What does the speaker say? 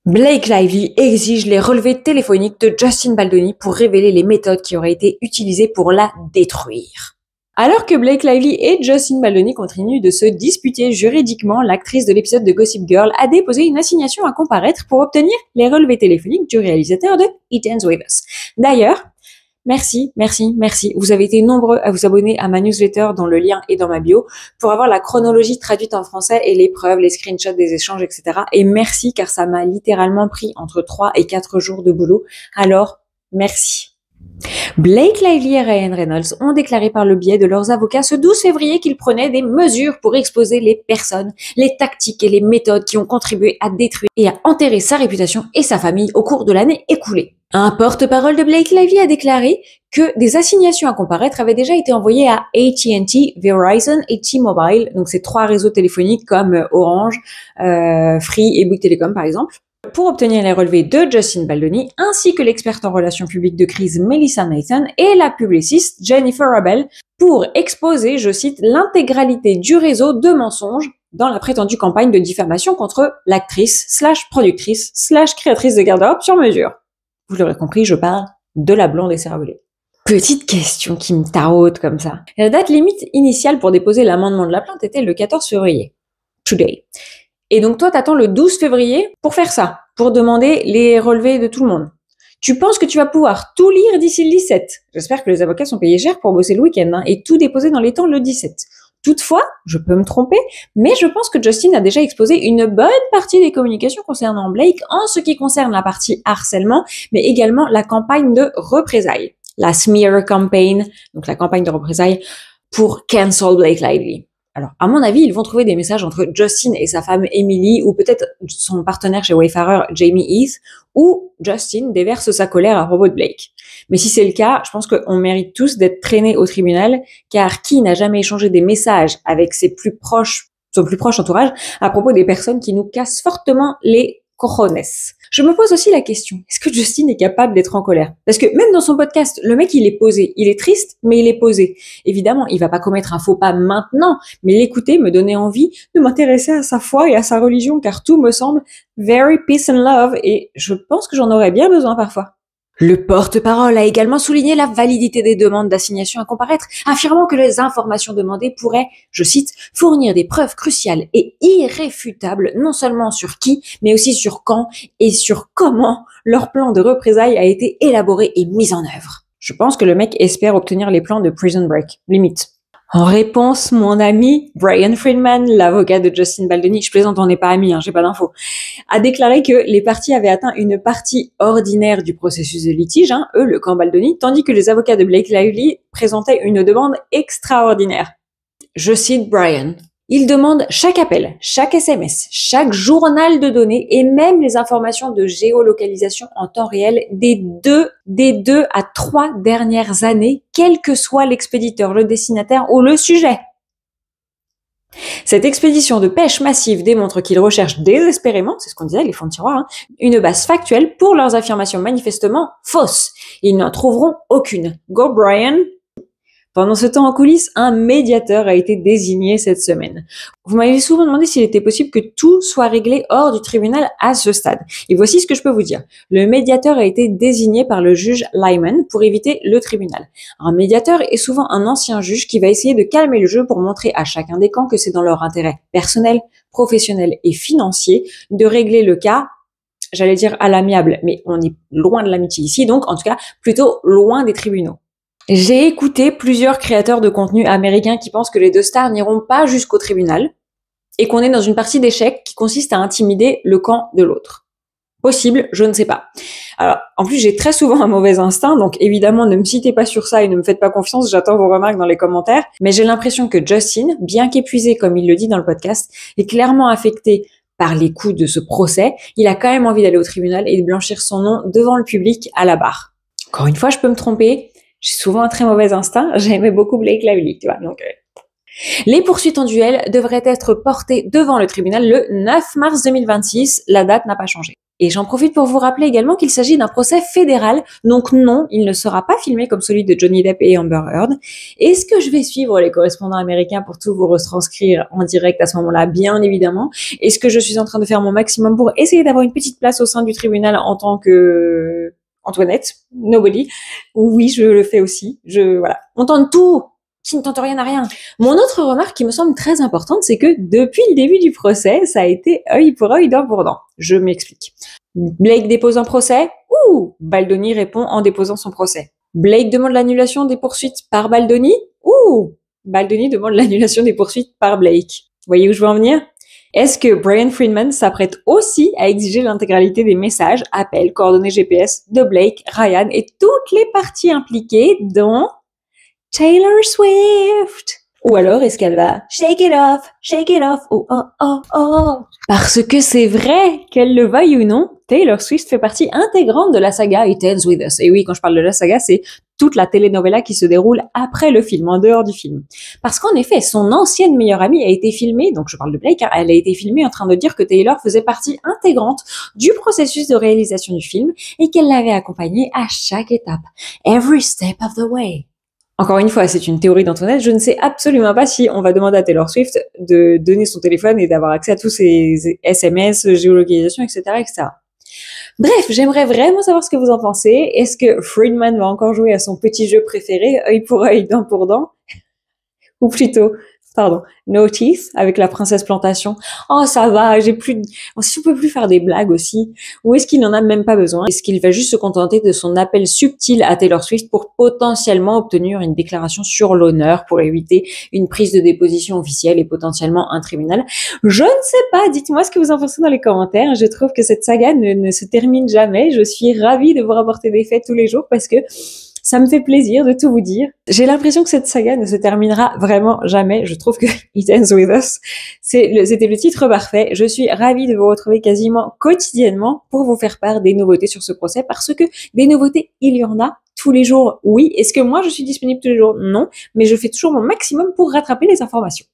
Blake Lively exige les relevés téléphoniques de Justin Baldoni pour révéler les méthodes qui auraient été utilisées pour la détruire. Alors que Blake Lively et Justin Baldoni continuent de se disputer juridiquement, l'actrice de l'épisode de Gossip Girl a déposé une assignation à comparaître pour obtenir les relevés téléphoniques du réalisateur de It Ends With Us. D'ailleurs, merci. Vous avez été nombreux à vous abonner à ma newsletter dont le lien est dans ma bio pour avoir la chronologie traduite en français et les preuves, les screenshots des échanges, etc. Et merci car ça m'a littéralement pris entre 3 et 4 jours de boulot. Alors, merci. Blake Lively et Ryan Reynolds ont déclaré par le biais de leurs avocats ce 12 février qu'ils prenaient des mesures pour exposer les personnes, les tactiques et les méthodes qui ont contribué à détruire et à enterrer sa réputation et sa famille au cours de l'année écoulée. Un porte-parole de Blake Lively a déclaré que des assignations à comparaître avaient déjà été envoyées à AT&T, Verizon et T-Mobile, donc ces 3 réseaux téléphoniques comme Orange, Free et Bouygues Telecom par exemple, pour obtenir les relevés de Justin Baldoni, ainsi que l'experte en relations publiques de crise Melissa Nathan et la publiciste Jennifer Abel, pour exposer, je cite, l'intégralité du réseau de mensonges dans la prétendue campagne de diffamation contre l'actrice / productrice / créatrice de garde-robe sur mesure. Vous l'aurez compris, je parle de la blonde écervelée. Petite question qui me taraude comme ça. La date limite initiale pour déposer l'amendement de la plainte était le 14 février. Today. Et donc toi, t'attends le 12 février pour faire ça, pour demander les relevés de tout le monde. Tu penses que tu vas pouvoir tout lire d'ici le 17. J'espère que les avocats sont payés cher pour bosser le week-end et tout déposer dans les temps le 17. Toutefois, je peux me tromper, mais je pense que Justin a déjà exposé une bonne partie des communications concernant Blake en ce qui concerne la partie harcèlement, mais également la campagne de représailles. La smear campaign, donc la campagne de représailles pour cancel Blake Lively. Alors, à mon avis, ils vont trouver des messages entre Justin et sa femme Emily, ou peut-être son partenaire chez Wayfarer, Jamie Heath, où Justin déverse sa colère à propos de Blake. Mais si c'est le cas, je pense qu'on mérite tous d'être traînés au tribunal, car qui n'a jamais échangé des messages avec son plus proche entourage à propos des personnes qui nous cassent fortement les cojones? Je me pose aussi la question, est-ce que Justin est capable d'être en colère? Parce que même dans son podcast, le mec, il est posé. Il est triste, mais il est posé. Évidemment, il va pas commettre un faux pas maintenant, mais l'écouter me donnait envie de m'intéresser à sa foi et à sa religion, car tout me semble very peace and love, et je pense que j'en aurais bien besoin parfois. Le porte-parole a également souligné la validité des demandes d'assignation à comparaître, affirmant que les informations demandées pourraient, je cite, fournir des preuves cruciales et irréfutables non seulement sur qui, mais aussi sur quand et sur comment leur plan de représailles a été élaboré et mis en œuvre. Je pense que le mec espère obtenir les plans de Prison Break, limite. En réponse, mon ami Brian Friedman, l'avocat de Justin Baldoni, je plaisante, on n'est pas amis, j'ai pas d'infos, a déclaré que les parties avaient atteint une partie ordinaire du processus de litige, eux, le camp Baldoni, tandis que les avocats de Blake Lively présentaient une demande extraordinaire. Je cite Brian. Il demande chaque appel, chaque SMS, chaque journal de données et même les informations de géolocalisation en temps réel des deux à 3 dernières années, quel que soit l'expéditeur, le destinataire ou le sujet. Cette expédition de pêche massive démontre qu'ils recherchent désespérément, c'est ce qu'on disait, les fonds de tiroir, une base factuelle pour leurs affirmations manifestement fausses. Ils n'en trouveront aucune. Go Brian! Pendant ce temps en coulisses, un médiateur a été désigné cette semaine. Vous m'avez souvent demandé s'il était possible que tout soit réglé hors du tribunal à ce stade. Et voici ce que je peux vous dire. Le médiateur a été désigné par le juge Lyman pour éviter le tribunal. Un médiateur est souvent un ancien juge qui va essayer de calmer le jeu pour montrer à chacun des camps que c'est dans leur intérêt personnel, professionnel et financier de régler le cas, j'allais dire à l'amiable, mais on est loin de l'amitié ici, donc en tout cas plutôt loin des tribunaux. J'ai écouté plusieurs créateurs de contenu américains qui pensent que les deux stars n'iront pas jusqu'au tribunal et qu'on est dans une partie d'échec qui consiste à intimider le camp de l'autre. Possible, je ne sais pas. Alors, en plus, j'ai très souvent un mauvais instinct, donc évidemment, ne me citez pas sur ça et ne me faites pas confiance, j'attends vos remarques dans les commentaires, mais j'ai l'impression que Justin, bien qu'épuisé comme il le dit dans le podcast, est clairement affecté par les coups de ce procès. Il a quand même envie d'aller au tribunal et de blanchir son nom devant le public à la barre. Encore une fois, je peux me tromper. J'ai souvent un très mauvais instinct. J'aimais beaucoup Blake Lively, tu vois. Donc, les poursuites en duel devraient être portées devant le tribunal le 9 mars 2026. La date n'a pas changé. Et j'en profite pour vous rappeler également qu'il s'agit d'un procès fédéral, donc non, il ne sera pas filmé comme celui de Johnny Depp et Amber Heard. Est-ce que je vais suivre les correspondants américains pour tout vous retranscrire en direct à ce moment-là? Bien évidemment. Est-ce que je suis en train de faire mon maximum pour essayer d'avoir une petite place au sein du tribunal en tant que Antoinette? Nobody. Oui, je le fais aussi. Voilà. On tente tout. Qui ne tente rien à rien. Mon autre remarque qui me semble très importante, c'est que depuis le début du procès, ça a été œil pour œil, dent pour dent. Je m'explique. Blake dépose un procès. Baldoni répond en déposant son procès. Blake demande l'annulation des poursuites par Baldoni. Baldoni demande l'annulation des poursuites par Blake. Voyez où je veux en venir? Est-ce que Brian Friedman s'apprête aussi à exiger l'intégralité des messages, appels, coordonnées GPS de Blake, Ryan et toutes les parties impliquées, dont Taylor Swift? Ou alors est-ce qu'elle va shake it off, oh. Parce que c'est vrai, qu'elle le veuille ou non, Taylor Swift fait partie intégrante de la saga It Ends With Us. Et oui, quand je parle de la saga, c'est toute la telenovela qui se déroule après le film, en dehors du film. Parce qu'en effet, son ancienne meilleure amie a été filmée, donc je parle de Blake, elle a été filmée en train de dire que Taylor faisait partie intégrante du processus de réalisation du film et qu'elle l'avait accompagnée à chaque étape. Every step of the way. Encore une fois, c'est une théorie d'Antoinette. Je ne sais absolument pas si on va demander à Taylor Swift de donner son téléphone et d'avoir accès à tous ses SMS, géolocalisation, etc., etc. Bref, j'aimerais vraiment savoir ce que vous en pensez. Est-ce que Friedman va encore jouer à son petit jeu préféré, œil pour œil, dent pour dent? Ou plutôt, No Teeth, avec la princesse Plantation. Oh, ça va, si on peut plus faire des blagues aussi. Ou est-ce qu'il n'en a même pas besoin? Est-ce qu'il va juste se contenter de son appel subtil à Taylor Swift pour potentiellement obtenir une déclaration sur l'honneur pour éviter une prise de déposition officielle et potentiellement un tribunal? Je ne sais pas, dites-moi ce que vous en pensez dans les commentaires. Je trouve que cette saga ne se termine jamais. Je suis ravie de vous rapporter des faits tous les jours parce que ça me fait plaisir de tout vous dire. J'ai l'impression que cette saga ne se terminera vraiment jamais. Je trouve que It Ends With Us, c'était le titre parfait. Je suis ravie de vous retrouver quasiment quotidiennement pour vous faire part des nouveautés sur ce procès parce que des nouveautés, il y en a tous les jours. Oui. Est-ce que moi je suis disponible tous les jours? Non. Mais je fais toujours mon maximum pour rattraper les informations.